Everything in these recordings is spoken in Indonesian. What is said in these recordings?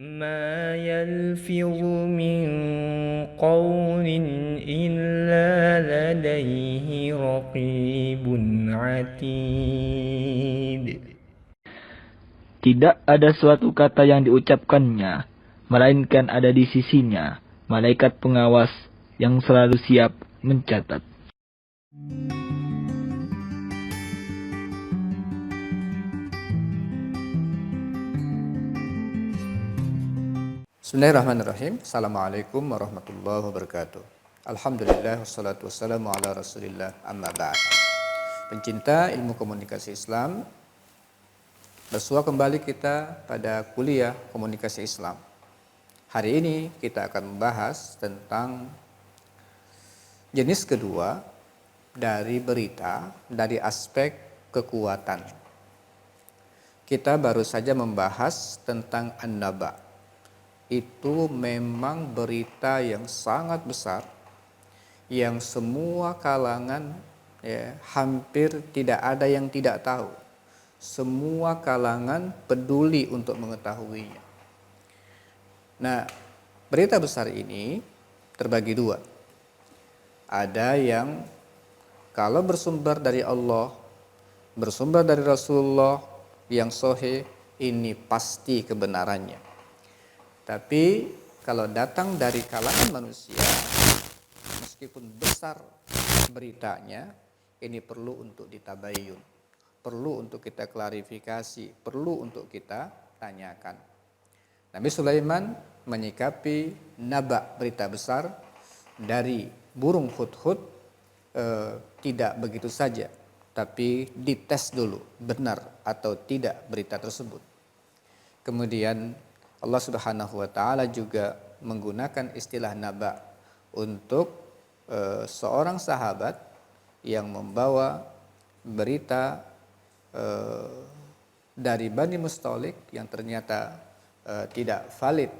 ما يلفظ من قول إلا لديه رقيب عتيد. Tidak ada suatu kata yang diucapkannya, melainkan ada di sisinya malaikat pengawas yang selalu siap mencatat. Bismillahirrahmanirrahim. Assalamualaikum warahmatullahi wabarakatuh. Alhamdulillah wassalatu wassalamu ala rasulillah amma ba'd. Pencinta ilmu komunikasi Islam, bersua kembali kita pada kuliah komunikasi Islam. Hari ini kita akan membahas tentang jenis kedua dari berita dari aspek kekuatan. Kita baru saja membahas tentang an-naba. Itu memang berita yang sangat besar yang semua kalangan hampir tidak ada yang tidak tahu. Semua kalangan peduli untuk mengetahuinya. Nah, berita besar ini terbagi dua. Ada yang kalau bersumber dari Allah, bersumber dari Rasulullah yang sahih, ini pasti kebenarannya. Tapi kalau datang dari kalangan manusia, meskipun besar beritanya, ini perlu untuk ditabayun, perlu untuk kita klarifikasi, perlu untuk kita tanyakan. Nabi Sulaiman menyikapi naba berita besar dari burung hudhud tidak begitu saja, tapi dites dulu benar atau tidak berita tersebut. Kemudian Allah Subhanahu wa taala juga menggunakan istilah naba untuk seorang sahabat yang membawa berita dari Bani Mustalik yang ternyata tidak valid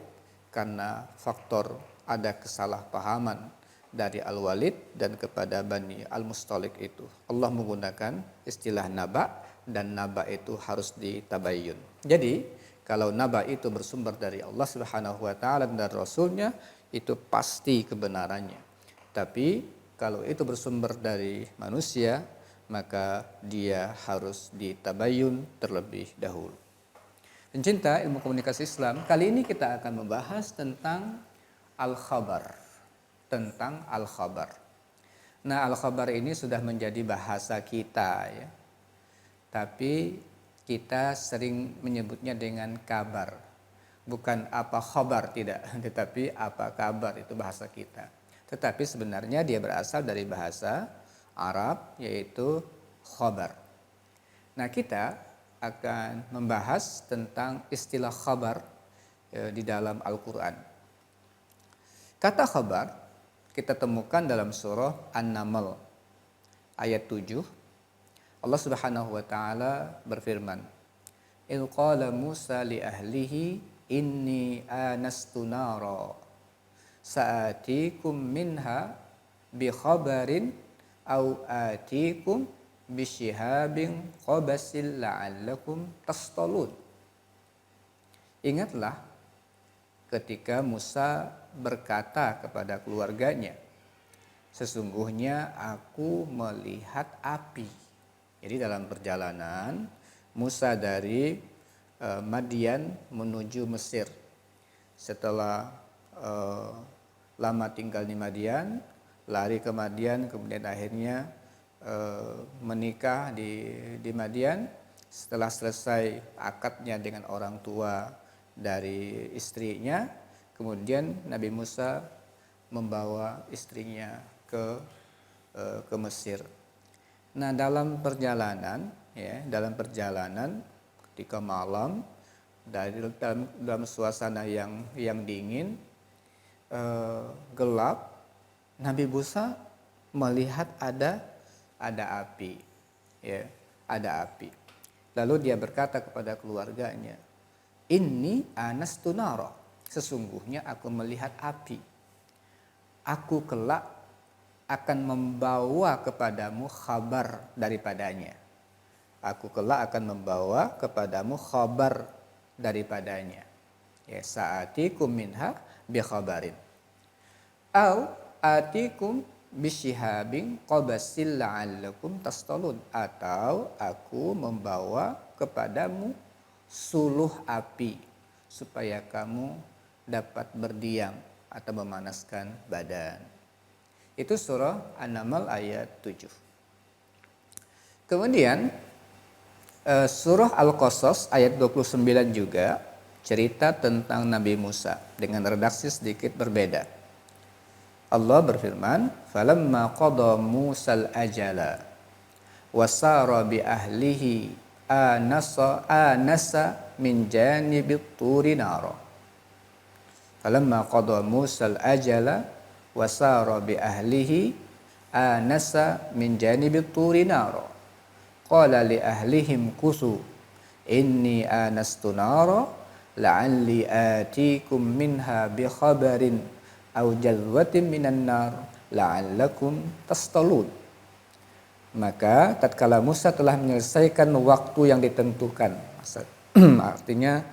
karena faktor ada kesalahpahaman dari Al-Walid dan kepada Bani Al-Mustalik itu. Allah menggunakan istilah naba dan naba itu harus ditabayyun. Jadi kalau naba itu bersumber dari Allah Subhanahu wa taala dan Rasulnya, itu pasti kebenarannya. Tapi kalau itu bersumber dari manusia, maka dia harus ditabayyun terlebih dahulu. Pencinta ilmu komunikasi Islam, kali ini kita akan membahas tentang al-khabar. Tentang al-khabar. Nah, al-khabar ini sudah menjadi bahasa kita ya. Tapi kita sering menyebutnya dengan kabar. Bukan apa khabar, tidak, tetapi apa kabar, itu bahasa kita. Tetapi sebenarnya dia berasal dari bahasa Arab, yaitu khabar. Nah, kita akan membahas tentang istilah khabar di dalam Al-Quran. Kata khabar kita temukan dalam surah An-Naml ayat 7. Allah Subhanahu wa taala berfirman, "Il qala Musa li ahlihi inni anastu nara sa'atikum minha bi khabarin au atikum bi shihabin qabasil la'allakum tastalun." Ingatlah ketika Musa berkata kepada keluarganya, "Sesungguhnya aku melihat api." Jadi dalam perjalanan Musa dari Madian menuju Mesir. Setelah lama tinggal di Madian, lari ke Madian, kemudian akhirnya menikah di Madian. Setelah selesai akadnya dengan orang tua dari istrinya, kemudian Nabi Musa membawa istrinya ke Mesir. Nah, dalam perjalanan ketika malam dalam suasana yang dingin, gelap, Nabi Musa melihat ada api, ya, ada api. Lalu dia berkata kepada keluarganya, "Inni anastu nara." Sesungguhnya aku melihat api. Aku kelak akan membawa kepadamu khabar daripadanya. Aku kelak akan membawa kepadamu khabar daripadanya. Ya, sa'atikum minha bi khabarin. Au atikum bisyihabin qabasil la'allakum tastalun, atau aku membawa kepadamu suluh api supaya kamu dapat berdiam atau memanaskan badan. Itu surah An-Naml ayat 7. Kemudian surah Al-Qasas ayat 29 juga cerita tentang Nabi Musa dengan redaksi sedikit berbeda. Allah berfirman, "Falamma qada Musal ajala wasara bi ahlihi anasa min janibit turi nara." Falamma qada Musal ajala wasara bi ahlihi anasa min janibit turi nara. Qala li ahlihim kusu inni anastu nara la'alli atikum minha bi khabarin au jalwatin minan nar la'allakum tastalun. Maka tatkala Musa telah menyelesaikan waktu yang ditentukan, artinya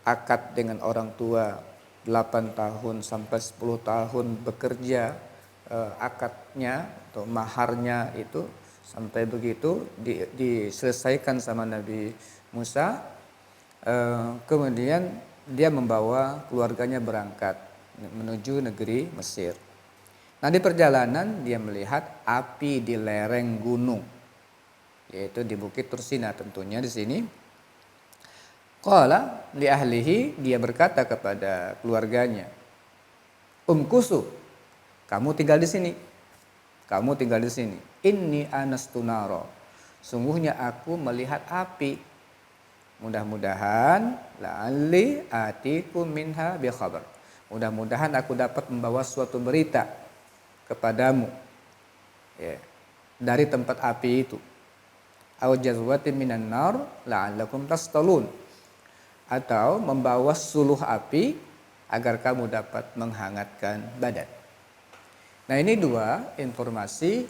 akad dengan orang tua 8 tahun sampai 10 tahun bekerja, akadnya atau maharnya itu sampai begitu diselesaikan sama Nabi Musa. Kemudian dia membawa keluarganya berangkat menuju negeri Mesir. Nah, di perjalanan dia melihat api di lereng gunung, yaitu di Bukit Tursina tentunya di sini. Qala li ahlihi, dia berkata kepada keluarganya, umkusu, kamu tinggal di sini. Kamu tinggal di sini. Inni anastu nara, sungguhnya aku melihat api. Mudah-mudahan la'alli atikum minha bi khabar. Mudah-mudahan aku dapat membawa suatu berita kepadamu, ya, dari tempat api itu. Aw jazwatin minan nar la'allakum tastalun, atau membawa suluh api agar kamu dapat menghangatkan badan. Nah, ini dua informasi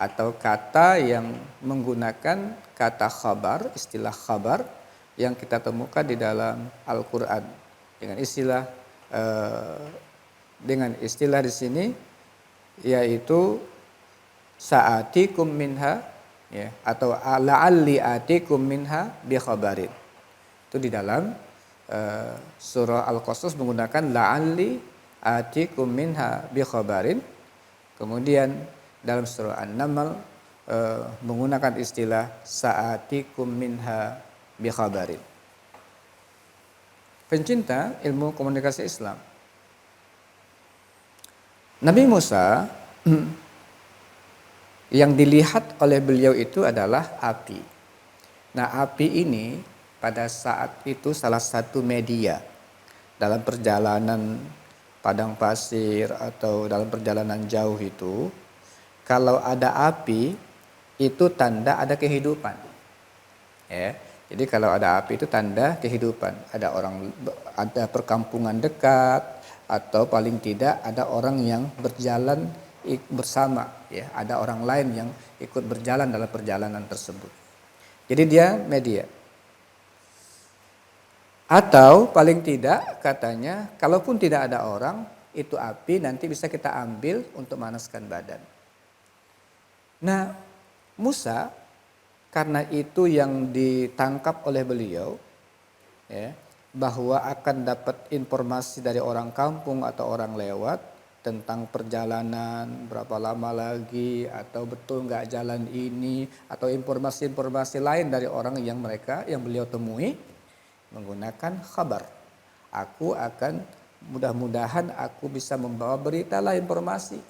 atau kata yang menggunakan kata khabar, istilah khabar yang kita temukan di dalam Al-Qur'an dengan istilah di sini yaitu sa'atikum minha, ya, atau la'alli atikum minha bi khabarin. Itu di dalam surah Al-Qasas menggunakan la'alli atikum minha bi khabarin. Kemudian dalam surah An-Naml menggunakan istilah sa'atikum minha bi khabarin. Pencinta ilmu komunikasi Islam, Nabi Musa yang dilihat oleh beliau itu adalah api. Nah, api ini pada saat itu salah satu media dalam perjalanan padang pasir atau dalam perjalanan jauh itu. Kalau ada api itu tanda ada kehidupan, ya. Jadi kalau ada api itu tanda kehidupan. Ada perkampungan dekat, atau paling tidak ada orang yang berjalan bersama, ya. Ada orang lain yang ikut berjalan dalam perjalanan tersebut. Jadi dia media. Atau paling tidak katanya, kalaupun tidak ada orang, itu api nanti bisa kita ambil untuk manaskan badan. Nah, Musa karena itu yang ditangkap oleh beliau, ya, bahwa akan dapat informasi dari orang kampung atau orang lewat tentang perjalanan berapa lama lagi, atau betul nggak jalan ini, atau informasi-informasi lain dari orang yang beliau temui menggunakan khabar. Aku akan mudah-mudahan aku bisa membawa berita lah, informasi,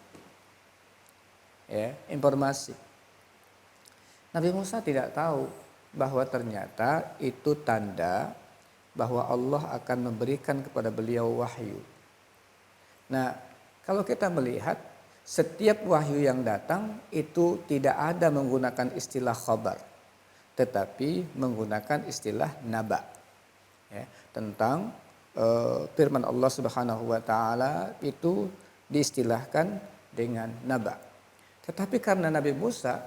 ya, informasi. Nabi Musa tidak tahu bahwa ternyata itu tanda bahwa Allah akan memberikan kepada beliau wahyu. Nah, kalau kita melihat setiap wahyu yang datang itu tidak ada menggunakan istilah khabar, tetapi menggunakan istilah naba, ya, tentang firman Allah Subhanahu wa taala itu diistilahkan dengan naba. Tetapi karena Nabi Musa,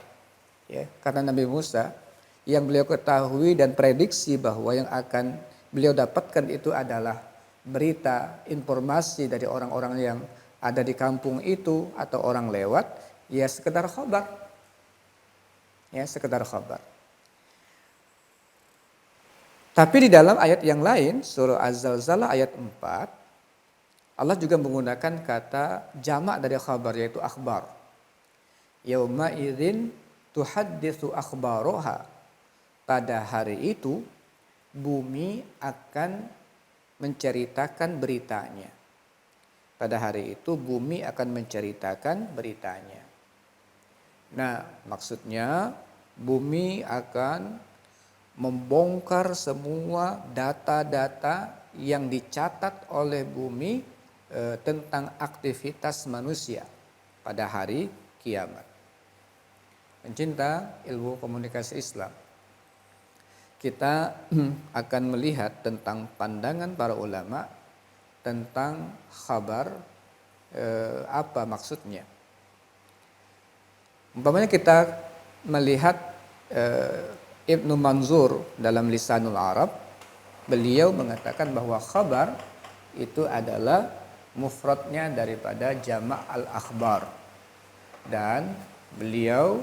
ya, karena Nabi Musa yang beliau ketahui dan prediksi bahwa yang akan beliau dapatkan itu adalah berita, informasi dari orang-orang yang ada di kampung itu atau orang lewat, ya sekedar khabar. Ya, sekedar khabar. Tapi di dalam ayat yang lain, surah Az-Zalzalah ayat 4, Allah juga menggunakan kata jamak dari khabar, yaitu akhbar. Yauma idzin tuhadditsu akhbaroha. Pada hari itu bumi akan menceritakan beritanya. Pada hari itu bumi akan menceritakan beritanya. Nah, maksudnya bumi akan membongkar semua data-data yang dicatat oleh bumi tentang aktivitas manusia pada hari kiamat. Pencinta ilmu komunikasi Islam, kita akan melihat tentang pandangan para ulama tentang khabar, apa maksudnya. Umpamanya kita melihat Ibnu Manzur dalam Lisanul Arab, beliau mengatakan bahwa khabar itu adalah mufradnya daripada jama' al-akhbar. Dan beliau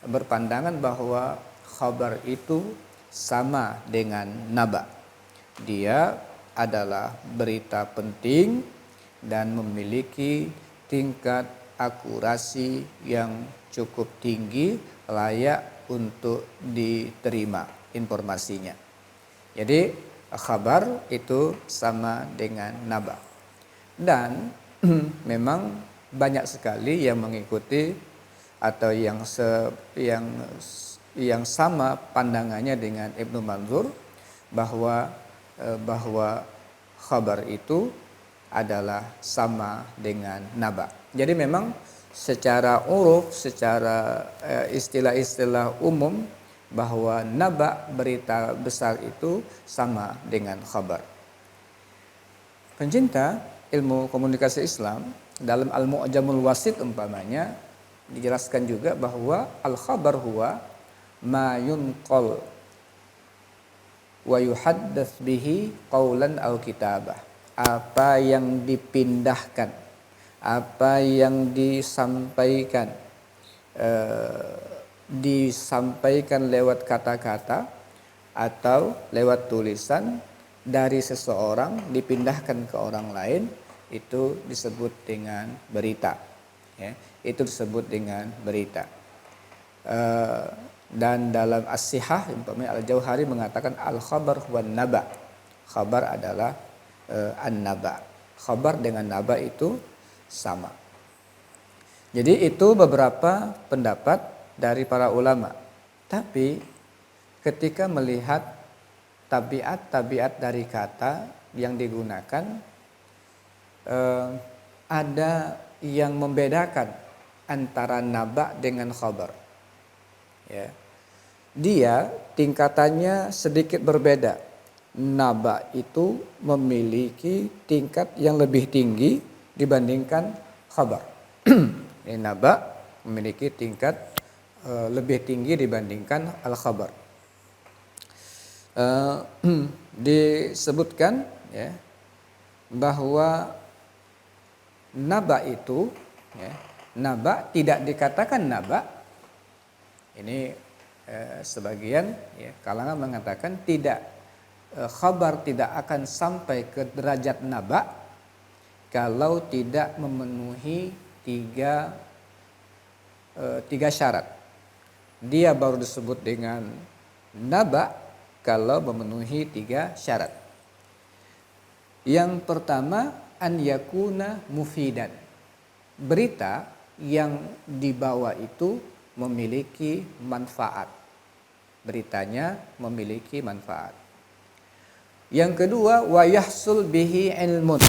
berpandangan bahwa khabar itu sama dengan naba. Dia adalah berita penting dan memiliki tingkat akurasi yang cukup tinggi, layak untuk diterima informasinya. Jadi khabar itu sama dengan naba. Dan memang banyak sekali yang mengikuti atau yang sama pandangannya dengan Ibnu Manzur bahwa khabar itu adalah sama dengan naba. Jadi memang secara uruf, secara istilah-istilah umum, bahwa naba, berita besar itu sama dengan khabar. Pencinta ilmu komunikasi Islam, dalam Al-Mu'jamul Wasit umpamanya dijelaskan juga bahwa al-khabar huwa ma yunqal wa yuhaddats bihi qaulan aw kitabah. Apa yang dipindahkan, apa yang disampaikan, disampaikan lewat kata-kata atau lewat tulisan dari seseorang dipindahkan ke orang lain, itu disebut dengan berita. Ya, itu disebut dengan berita. Dan dalam As-Sihah, umpamanya Al-Jauhari mengatakan al-khabar huwa naba. Khabar adalah an-naba. Khabar dengan naba itu sama. Jadi itu beberapa pendapat dari para ulama. Tapi ketika melihat tabiat-tabiat dari kata yang digunakan, ada yang membedakan antara naba dengan khabar. Ya. Dia tingkatannya sedikit berbeda. Naba itu memiliki tingkat yang lebih tinggi dibandingkan khabar. Naba memiliki tingkat lebih tinggi dibandingkan al-khabar. Disebutkan ya, bahwa naba itu, ya, naba tidak dikatakan naba. Ini sebagian ya, kalangan mengatakan tidak, khabar tidak akan sampai ke derajat naba kalau tidak memenuhi tiga syarat. Dia baru disebut dengan naba kalau memenuhi 3 syarat. Yang pertama, an yakuna mufidan. Berita yang dibawa itu memiliki manfaat. Beritanya memiliki manfaat. Yang kedua, wa yahsul bihi ilmun.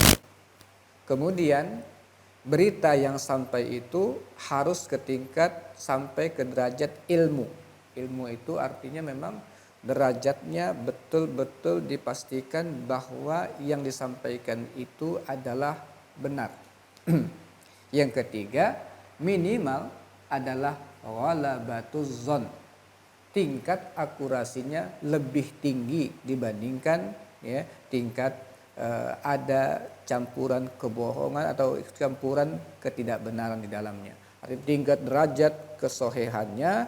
Kemudian berita yang sampai itu harus ke tingkat sampai ke derajat ilmu. Ilmu itu artinya memang derajatnya betul-betul dipastikan bahwa yang disampaikan itu adalah benar. Yang ketiga, minimal adalah ghalabatuz zon. Tingkat akurasinya lebih tinggi dibandingkan ya, tingkat ada campuran kebohongan atau campuran ketidakbenaran di dalamnya. Artinya tingkat derajat kesohihannya,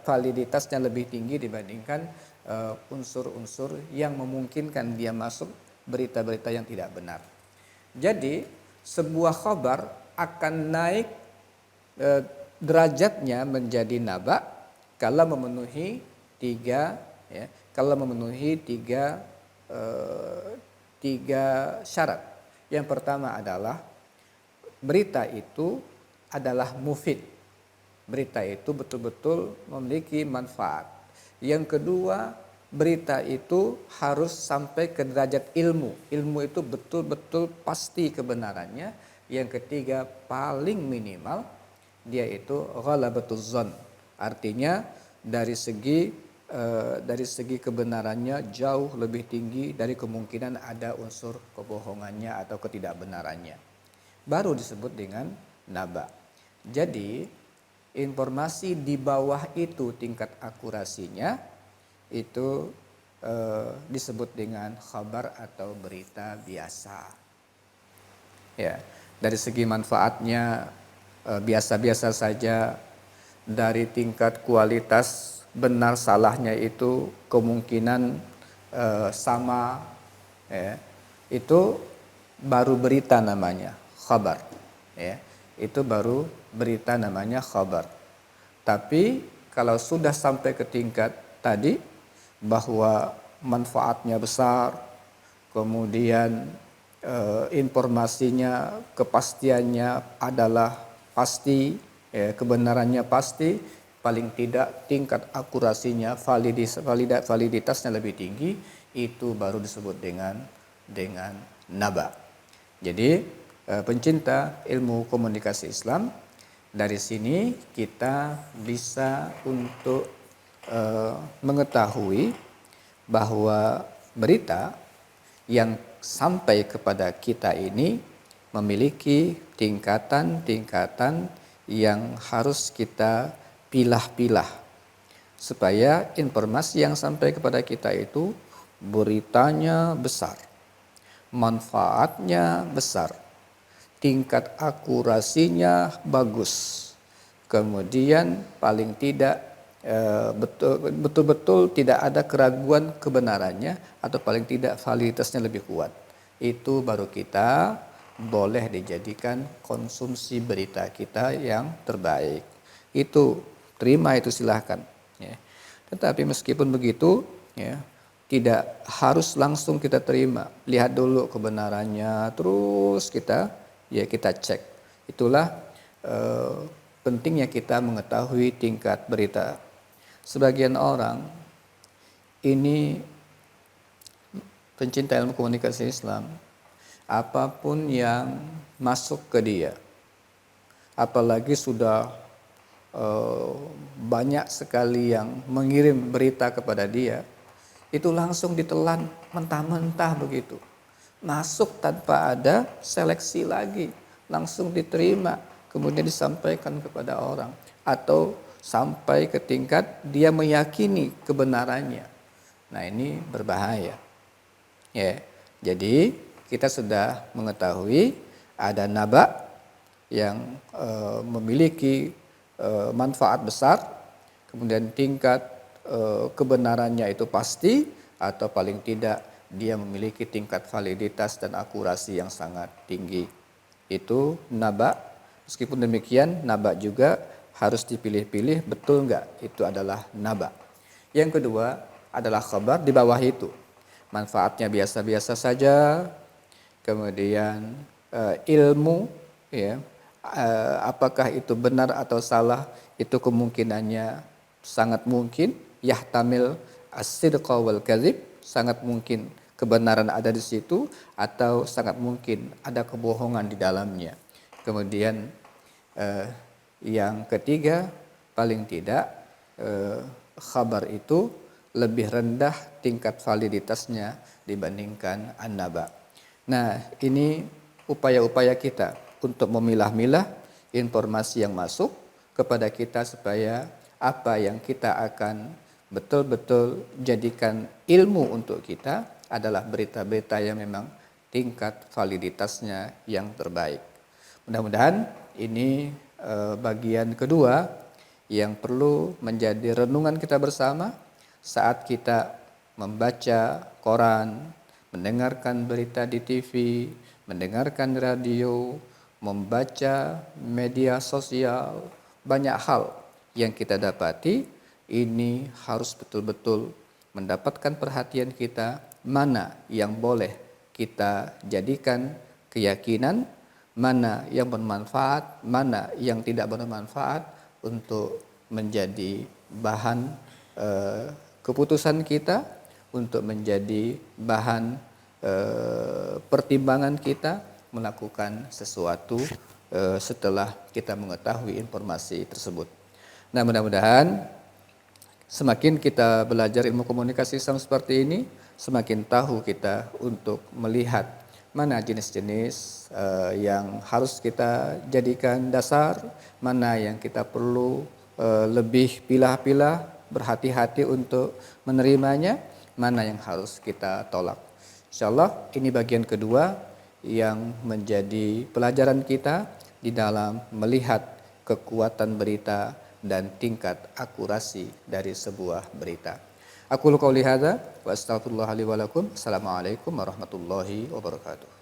validitasnya lebih tinggi dibandingkan unsur-unsur yang memungkinkan dia masuk berita-berita yang tidak benar. Jadi sebuah khabar akan naik derajatnya menjadi naba kalau memenuhi tiga syarat. Yang pertama adalah berita itu adalah mufid. Berita itu betul-betul memiliki manfaat. Yang kedua, berita itu harus sampai ke derajat ilmu. Ilmu itu betul-betul pasti kebenarannya. Yang ketiga, paling minimal dia itu ghalabatuz zon. Artinya dari segi kebenarannya jauh lebih tinggi dari kemungkinan ada unsur kebohongannya atau ketidakbenarannya. Baru disebut dengan naba. Jadi informasi di bawah itu tingkat akurasinya itu disebut dengan khabar atau berita biasa. Ya, dari segi manfaatnya biasa-biasa saja. Dari tingkat kualitas benar salahnya itu kemungkinan sama, ya. Itu baru berita namanya khabar, ya. Itu baru berita namanya khabar. Tapi kalau sudah sampai ke tingkat tadi bahwa manfaatnya besar, kemudian informasinya kepastiannya adalah pasti, kebenarannya pasti, paling tidak tingkat akurasinya, validitasnya lebih tinggi, itu baru disebut dengan naba. Jadi pencinta ilmu komunikasi Islam, dari sini kita bisa untuk mengetahui bahwa berita yang sampai kepada kita ini memiliki tingkatan-tingkatan yang harus kita pilah-pilah supaya informasi yang sampai kepada kita itu beritanya besar, manfaatnya besar, tingkat akurasinya bagus, kemudian paling tidak betul-betul tidak ada keraguan kebenarannya atau paling tidak validitasnya lebih kuat. Itu baru kita boleh dijadikan konsumsi berita kita yang terbaik. Itu terima, itu silahkan, ya. Tetapi meskipun begitu, ya, tidak harus langsung kita terima. Lihat dulu kebenarannya, terus kita cek. Itulah pentingnya kita mengetahui tingkat berita. Sebagian orang ini pencinta ilmu komunikasi Islam, apapun yang masuk ke dia, apalagi sudah banyak sekali yang mengirim berita kepada dia, itu langsung ditelan mentah-mentah begitu, masuk tanpa ada seleksi lagi, langsung diterima, kemudian disampaikan kepada orang, atau sampai ke tingkat dia meyakini kebenarannya. Nah, ini berbahaya, ya. Jadi kita sudah mengetahui ada naba yang memiliki manfaat besar, kemudian tingkat kebenarannya itu pasti, atau paling tidak dia memiliki tingkat validitas dan akurasi yang sangat tinggi. Itu naba. Meskipun demikian, naba juga harus dipilih-pilih, betul enggak itu adalah naba. Yang kedua adalah khabar di bawah itu. Manfaatnya biasa-biasa saja, kemudian ilmu, ya, apakah itu benar atau salah, itu kemungkinannya sangat mungkin, yahtamil as-sidqa wal kadzib, sangat mungkin kebenaran ada di situ, atau sangat mungkin ada kebohongan di dalamnya. Kemudian yang ketiga, paling tidak khabar itu lebih rendah tingkat validitasnya dibandingkan an-naba. Nah, ini upaya-upaya kita untuk memilah-milah informasi yang masuk kepada kita supaya apa yang kita akan betul-betul jadikan ilmu untuk kita adalah berita-berita yang memang tingkat validitasnya yang terbaik. Mudah-mudahan ini bagian kedua yang perlu menjadi renungan kita bersama saat kita membaca koran, mendengarkan berita di TV, mendengarkan radio, membaca media sosial, banyak hal yang kita dapati ini harus betul-betul mendapatkan perhatian kita, mana yang boleh kita jadikan keyakinan, mana yang bermanfaat, mana yang tidak bermanfaat untuk menjadi bahan keputusan kita, untuk menjadi bahan pertimbangan kita melakukan sesuatu setelah kita mengetahui informasi tersebut. Nah, mudah-mudahan semakin kita belajar ilmu komunikasi Islam seperti ini, semakin tahu kita untuk melihat mana jenis-jenis yang harus kita jadikan dasar, mana yang kita perlu lebih pilah-pilah, berhati-hati untuk menerimanya, mana yang harus kita tolak. Insyaallah ini bagian kedua yang menjadi pelajaran kita di dalam melihat kekuatan berita dan tingkat akurasi dari sebuah berita. Aku qouli hadza wa astaghfirullah li wa lakum. Assalamualaikum warahmatullahi wabarakatuh.